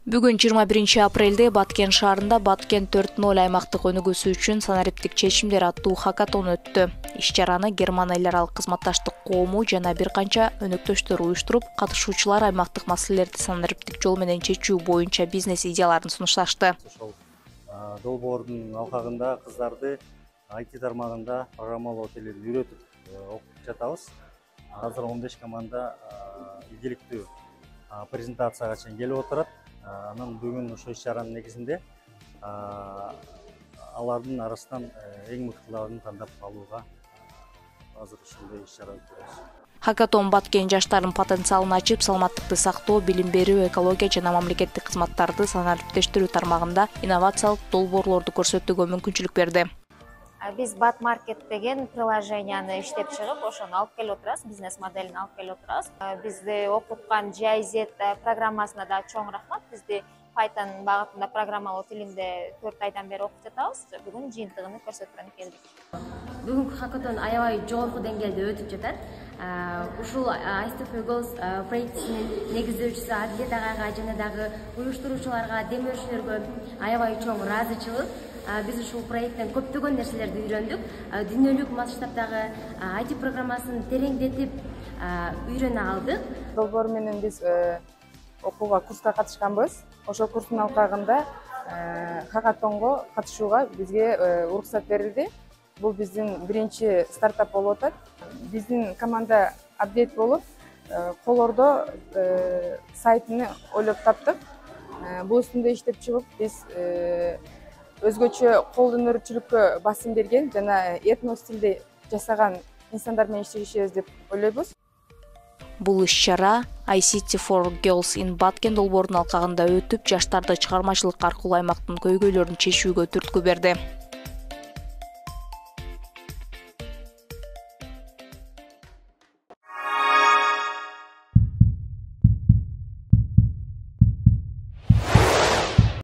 Бүгүн 21 апрелде Баткен шаарында Баткен 4.0 аймактык өнүгүүсү үчүн санариптик чечимдер аттуу хакатон өттү. Иш-чараны Герман эл аралык кызматташтык коому жана бир канча өнөктөштөр уюштуруп, катышуучулар аймактык маселелерди санариптик жол менен чечүү боюнча бизнес идеяларын сунушташты. Ошол долбоордун алкагында кыздарды IT тармагында программалоо тилин үйрөтүп окутуп жатабыз. Азыр 15 команда ийгиликтүү презентацияга чейин келип отурат. Анан бүгүн ошо иш-чаранын негизинде алардын арасынан эң мыктыларын тандап алууга азыр ушундай иш-чара өткөрөбүз. Хакатон Баткен жаштардын потенциалын ачып, саламаттыкты сактоо, билим берүү, экология жана мамлекеттик кызматтарды санариптештирүү тармагында инновациялык долбоорлорду көрсөтүүгө мүмкүнчүлүк берди. Биз Батмаркет деген приложенияны иштеп чыгып, ошону алып келип отурабыз, бизнес моделин алып келип отурабыз. Бизди окуткан GIZ программасына да чоң рахмат. Бизди Python багытында программалоо тилинде 4 айдан бери окуп жатабыз. Бүгүн жыйынтыгын көрсөткөнү келдик. Бүгүнкү хакатон аябай жогорку деңгээлде өтүп жатат. Ушул ISTF Goals проектинин негиздөөчүсү Адилет агайга жана дагы уюштуруучуларга, демөөрчүлөргө аябай чоң ыраазычылык. Биз ушул проекттен көптөгөн нерселерди үйрөндүк. Дүйнөлүк масштабдагы IT программасын тереңдетип үйрөнө алдык. Долбоор менен биз окууга курска катышканбыз. Ошол курстун алкагында хакатонго катышууга бизге уруксат берилди. Бул биздин биринчи стартап болуп атат. Биздин команда апдейт болуп, колордо сайтыны ойлоп таптык. Бул үстүндө иштеп чыгып, биз өзгөчө кол өнөрчүлүккө басым берген жана этно стилде жасаган инсандар менен иштешебиз деп ойлойбуз. Бул иш-чара ICT for Girls in Баткен долбоорунун алкагында өтүп, жаштарды чыгармачылык аркылуу аймактын көйгөйлөрүн чечүүгө түрткү берди.